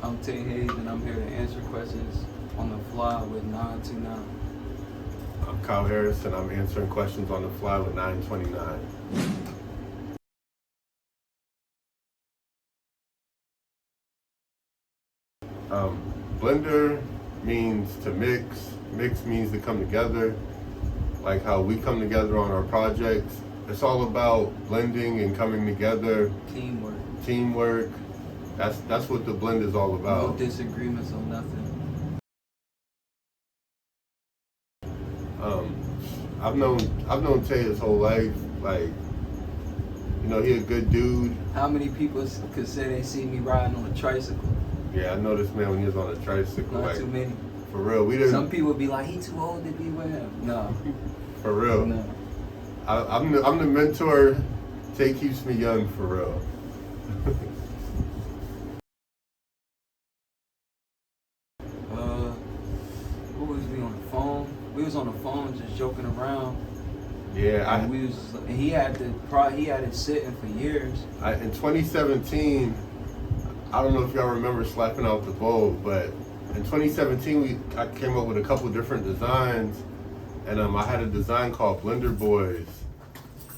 I'm Tae and I'm here to answer questions on the fly with 929. I'm Kyle Harris, and I'm answering questions on the fly with 929. Blender means to mix. Mix means to come together, like how we come together on our projects. It's all about blending and coming together. Teamwork. That's what the blend is all about. No disagreements on nothing. I've known Tae his whole life. Like, you know, he a good dude. How many people could say they see me riding on a tricycle? Yeah, I know this man when he was on a tricycle. Not like, too many. For real, we didn't. Some people be like, he too old to be with him. No. For real. No. I'm the mentor. Tae keeps me young, for real. What was we on the phone? We was on the phone just joking around. Yeah, and he had it sitting for years. In 2017, I don't know if y'all remember slapping out the bowl, but in 2017 I came up with a couple different designs, and I had a design called Blender Boyz,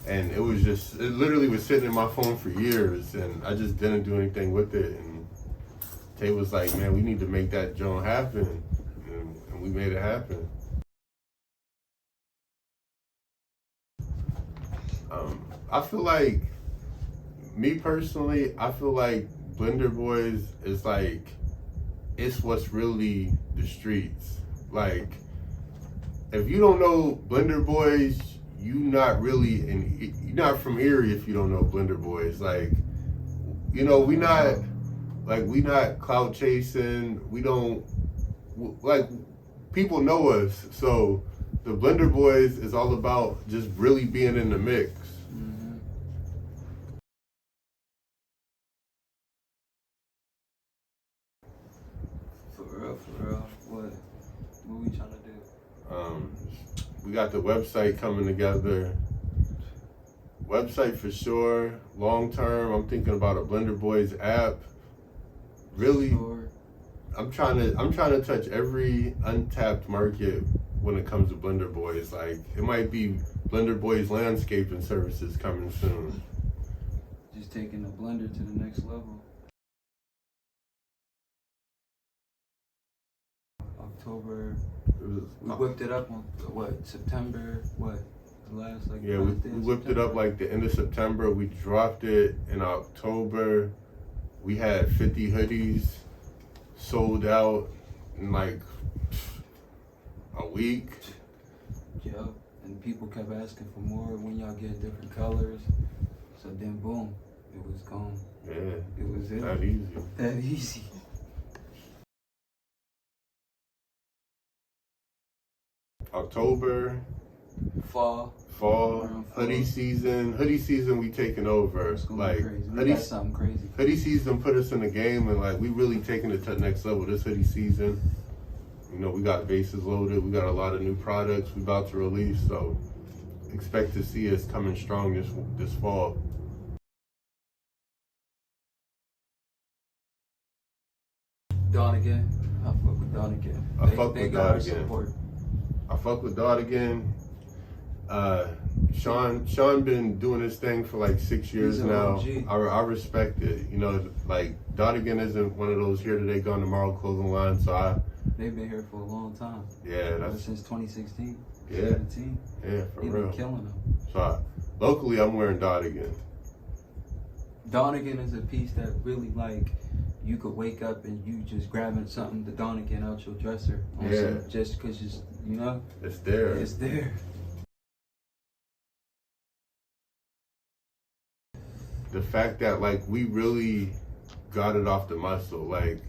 and it literally was sitting in my phone for years, and I just didn't do anything with it. And Tae was like, "Man, we need to make that joint happen," and we made it happen. I feel like, me personally, I feel like Blender Boyz is like, it's what's really the streets. Like, if you don't know Blender Boyz, you're not from Erie if you don't know Blender Boyz. Like, you know, we not clout chasing. We don't, like, people know us. So the Blender Boyz is all about just really being in the mix. For real. What we trying to do? We got the website coming together. Website for sure. Long term, I'm thinking about a Blender Boyz app. Really, Sure. I'm trying to touch every untapped market when it comes to Blender Boyz. Like, it might be Blender Boyz landscaping services coming soon. Just taking the Blender to the next level. October. We whipped it up on September? The last Yeah, we whipped it up like the end of September. We dropped it in October. We had 50 hoodies sold out in like a week. Yeah, and people kept asking for more when y'all get different colors. So then boom, it was gone. Yeah, it was that easy. October, fall, hoodie season. Hoodie season, we taking over. Like, we got something crazy. Hoodie season put us in the game, and like, we really taking it to the next level this hoodie season. You know, we got bases loaded. We got a lot of new products we about to release, so expect to see us coming strong this fall. Donegan, I fuck with Donegan. I fuck with Donegan. Sean been doing this thing for like 6 years now. I respect it. You know, like, Donegan isn't one of those here today, gone tomorrow clothing line. So they've been here for a long time. Yeah, since 2016. Yeah, 17. Yeah, for real. They've been killing them. So locally, I'm wearing Donegan. Donegan is a piece that really, like, you could wake up and you just grabbing something, the Donegan out your dresser. Just because you know. It's there. It's there. The fact that, like, we really got it off the muscle. Like,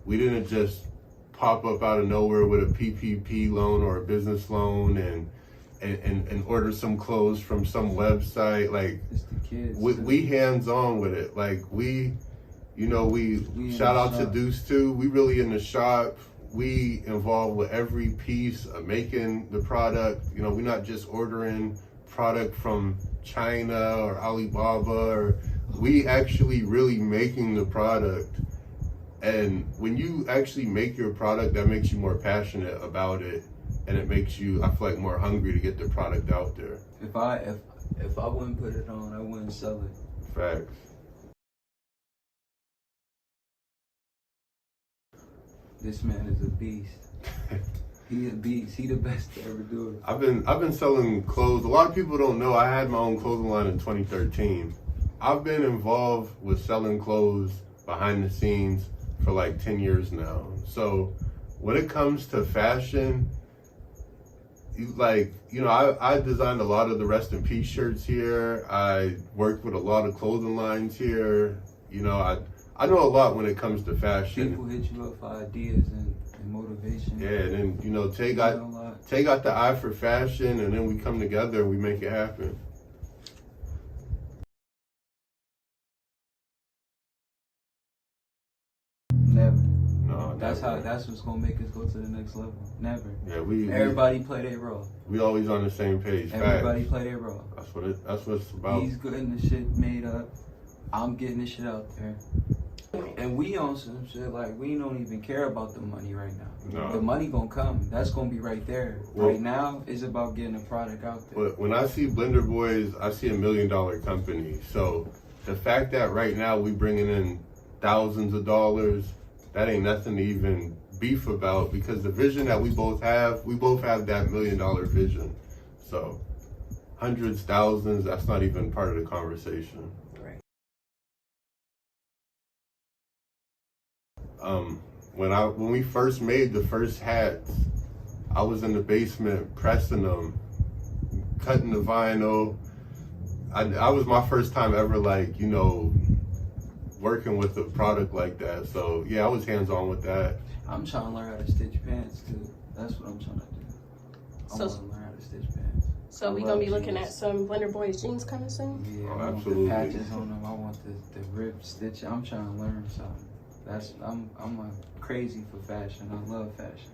we didn't just pop up out of nowhere with a PPP loan or a business loan and order some clothes from some website. Like, it's the kids. We hands on with it. Like, we shout out to Deuce too. We really in the shop. We involved with every piece of making the product. You know, we're not just ordering product from China or Alibaba, or we actually really making the product And when you actually make your product, that makes you more passionate about it, and it makes you, I feel like, more hungry to get the product out there. If I wouldn't put it on, I wouldn't sell it. Facts. This man is a beast. He a beast. He the best to ever do it. I've been selling clothes. A lot of people don't know I had my own clothing line in 2013. I've been involved with selling clothes behind the scenes for like 10 years now. So when it comes to fashion, I designed a lot of the Rest in Peace shirts here. I worked with a lot of clothing lines here. I know a lot when it comes to fashion. People hit you up for ideas and motivation. Yeah, and then Tae got the eye for fashion, and then we come together and we make it happen. Never. No, that's never. That's what's gonna make us go to the next level. Never. Yeah, everybody play their role. We always on the same page. Everybody Facts. play their role. That's what it's about. He's getting the shit made up. I'm getting the shit out there. And we on some shit like we don't even care about the money right now. No. The money gonna come. That's gonna be right there. Well, right now it's about getting the product out there. But when I see Blender Boyz, I see $1 million company. So the fact that right now we bringing in thousands of dollars, that ain't nothing to even beef about, because the vision that we both have that $1 million vision. So hundreds, thousands, that's not even part of the conversation. When we first made the first hats, I was in the basement pressing them, cutting the vinyl. I was my first time ever working with a product like that. So yeah, I was hands-on with that. I'm trying to learn how to stitch pants too. That's what I'm trying to do. I want to learn how to stitch pants. So we gonna be looking at some Blender Boyz jeans coming soon? Yeah, Oh, I want absolutely. the patches on them. I want the rib stitch. I'm trying to learn something. I'm crazy for fashion. I love fashion.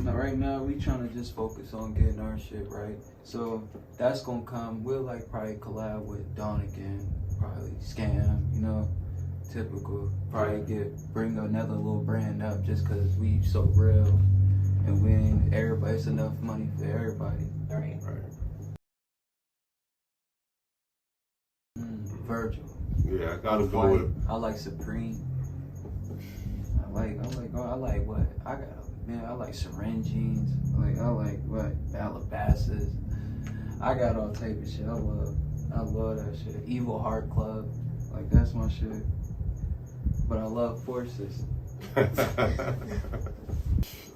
Now, right now, we trying to just focus on getting our shit right. So that's gonna come. We'll probably collab with Donegan, probably Scam, typical. Probably bring another little brand up just cause we so real and we ain't everybody. It's enough money for everybody. Right. Virgil. Yeah, I gotta go with. I like Supreme. I like what? I like syringe jeans. I like what? Alabasas. I got all type of shit. I love that shit. Evil Heart Club. That's my shit. But I love Forces.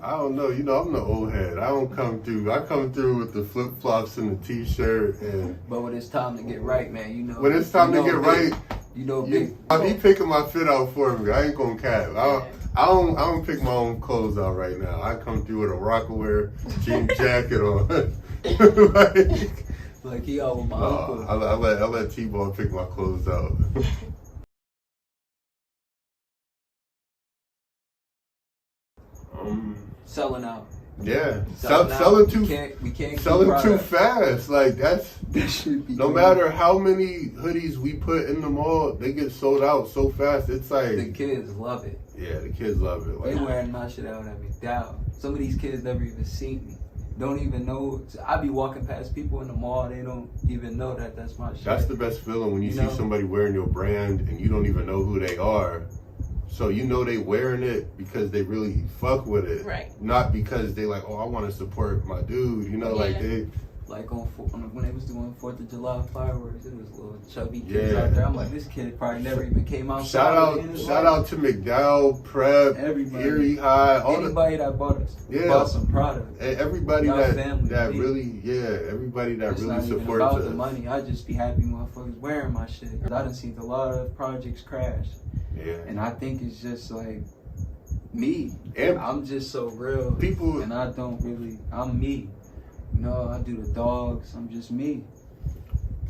I don't know. I'm the old head. I don't come through. I come through with the flip-flops and the t-shirt. But when it's time to get right, man, When it's time to get right, he picking my fit out for me. I ain't gonna cap. I don't pick my own clothes out right now. I come through with a Rockaware jean jacket on. He out with my uncle. I let T-Ball pick my clothes out. Selling out. Yeah, selling too. We can't selling too fast. That should be. No matter how many hoodies we put in the mall, they get sold out so fast. It's the kids love it. Yeah, the kids love it. They wearing my shit out at McDowell. Some of these kids never even seen me. Don't even know. I be walking past people in the mall. They don't even know that that's my shit. That's the best feeling when you see somebody wearing your brand and you don't even know who they are. So they wearing it because they really fuck with it. Right. Not because they I want to support my dude. They... when they was doing 4th of July fireworks, it was little chubby kids out there. I'm like, this kid probably never even came out. Shout out to McDowell, Prep, everybody, Erie High, anybody that bought some product. Everybody family, everybody that it's really not supports even about us. the money. I just be happy motherfuckers wearing my shit. I done seen a lot of projects crash. Yeah. And I think it's just me. And I'm just so real. People, and I'm me. I do the dogs. I'm just me.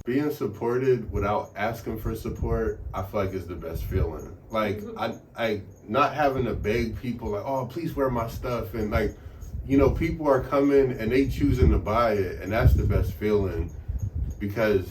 Being supported without asking for support, I feel like is the best feeling. I not having to beg people oh, please wear my stuff, and people are coming and they choosing to buy it, and that's the best feeling, because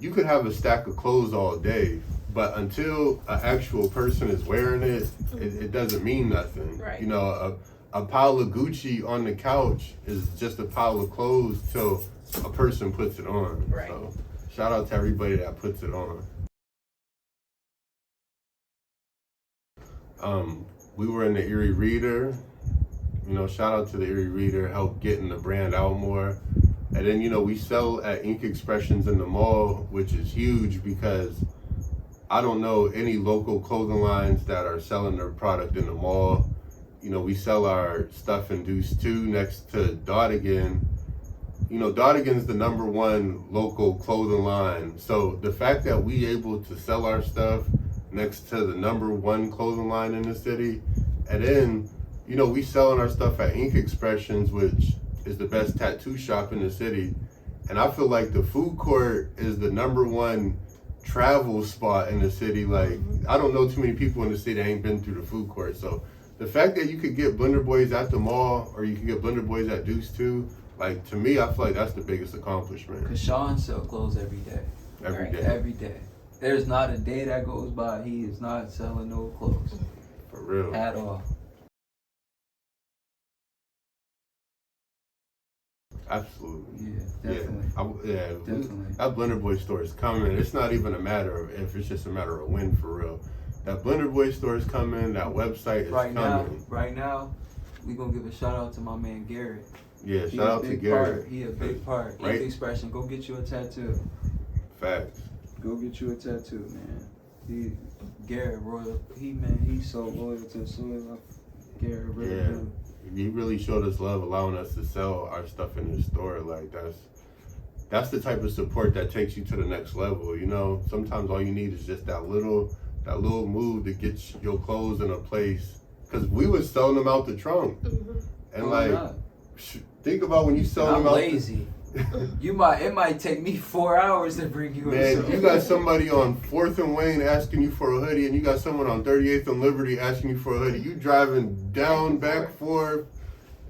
you could have a stack of clothes all day, but until an actual person is wearing it, it doesn't mean nothing. Right. You know, a pile of Gucci on the couch is just a pile of clothes till a person puts it on. Right. So shout out to everybody that puts it on. We were in the Erie Reader. You know, shout out to the Erie Reader, help getting the brand out more. And then, you know, we sell at Ink Expressions in the mall, which is huge because I don't know any local clothing lines that are selling their product in the mall. You know, we sell our stuff in Deuce 2 next to Dotigan. You know, Dotigan's the #1 local clothing line. So the fact that we able to sell our stuff next to the #1 clothing line in the city, and then, you know, we selling our stuff at Ink Expressions, which is the best tattoo shop in the city. And I feel like the food court is the #1 travel spot in the city. Like, I don't know too many people in the city that ain't been through the food court. So the fact that you could get Blender Boys at the mall, or you can get Blender Boys at Deuce 2, like, to me, I feel like that's the biggest accomplishment. Because Sean sells clothes every day. Every day. Every day. There's not a day that goes by he is not selling no clothes. For real. At all. Absolutely. Yeah, definitely. Definitely. That Blender Boy store is coming. It's not even a matter of if, it's just a matter of when, for real. That Blender Boy store is coming. That website is coming. Right now, we gonna give a shout out to my man Garrett. Yeah, shout out to Garrett. He a big part. Right. Ink Expression. Go get you a tattoo. Facts. Go get you a tattoo, man. Garrett Royal. He's so loyal to the soil. Garrett really good. He really showed us love, allowing us to sell our stuff in his store. Like, that's the type of support that takes you to the next level. You know, sometimes all you need is just that little move to get your clothes in a place. Cause we was selling them out the trunk, and think about when you sell them out. Lazy. It might take me 4 hours to bring you. Man, you got somebody on 4th and Wayne asking you for a hoodie, and you got someone on 38th and Liberty asking you for a hoodie. You driving down, back, forth.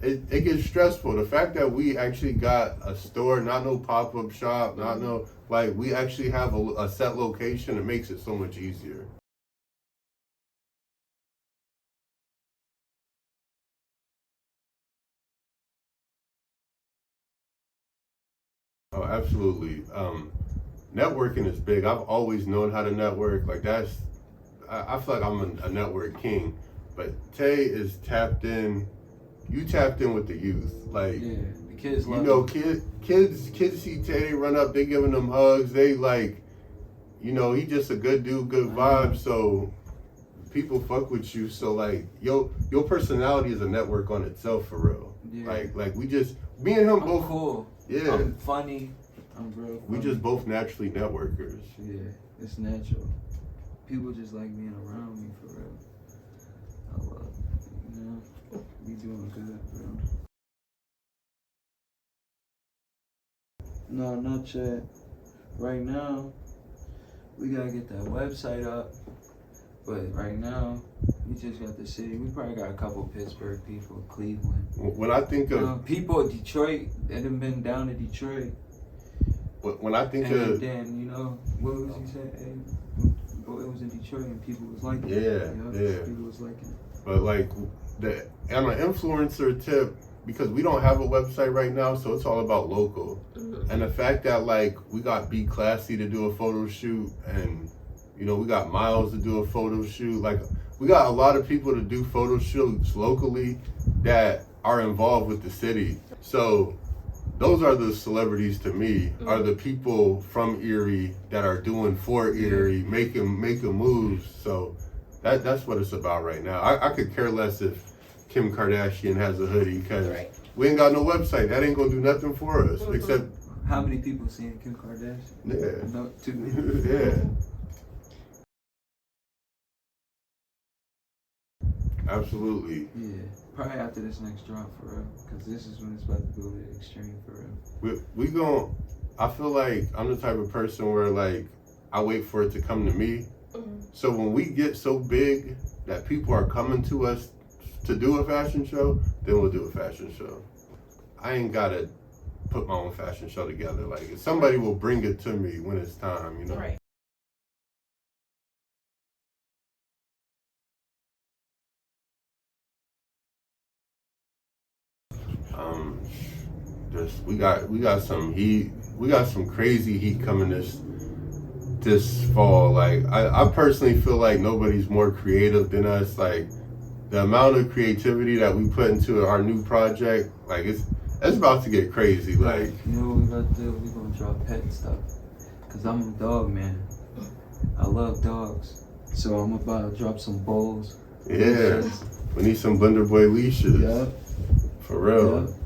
It gets stressful. The fact that we actually got a store, not no pop-up shop, not no, like, we actually have a set location, it makes it so much easier. Oh, absolutely. Networking is big. I've always known how to network. Like, I feel like I'm a network king. But Tae is tapped in. You tapped in with the youth. Like, yeah, the kids love you know, kids see Tae, they run up, they giving them hugs. They like, you know, he just a good dude, good vibe. So people fuck with you. So like, your personality is a network on itself, for real. Yeah. Like me and him both cool. Yeah. I'm funny. I'm real funny. We just both naturally networkers. Yeah, it's natural. People just like being around me, for real. I love it. You know, we doing good, bro. No, not yet. Right now, we gotta get that website up. But right now, we just got the city. We probably got a couple Pittsburgh people, Cleveland. When I think of people in Detroit that have been down to Detroit. When I think of then, you know, what was he saying? It was in Detroit and people was liking it. Yeah. People was liking it. But like on an influencer tip, because we don't have a website right now, so it's all about local. And the fact that like we got Be Classy to do a photo shoot, and you know, we got Miles to do a photo shoot. Like, we got a lot of people to do photo shoots locally that are involved with the city. So those are the celebrities to me, are the people from Erie that are doing for Erie, making moves. So that's what it's about right now. I could care less if Kim Kardashian has a hoodie, because we ain't got no website. That ain't gonna do nothing for us, except... How many people seen Kim Kardashian? Yeah. No, too many. Yeah. Absolutely. Yeah, probably after this next drop, for real, because this is when it's about to go to the extreme, for real. We gon' I feel like I'm the type of person where like I wait for it to come to me. So when we get so big that people are coming to us to do a fashion show, then we'll do a fashion show. I ain't gotta put my own fashion show together. Like, if somebody will bring it to me when it's time, you know. Right. Just we got some heat. We got some crazy heat coming this fall. Like, I personally feel like nobody's more creative than us. Like, the amount of creativity that we put into our new project, like it's about to get crazy. Like, you know what we about to do? We gonna drop pet stuff. Cause I'm a dog man. I love dogs. So I'm about to drop some bowls. yeah, we need some Blender Boy leashes. Yep. For real. Yep.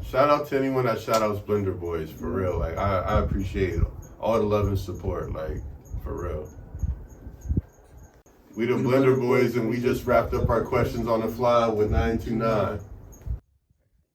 Shout out to anyone that shout outs Blender Boys, for real. Like, I appreciate all the love and support, like, for real. We the Blender Boys, and we just wrapped up our questions on the fly with 929.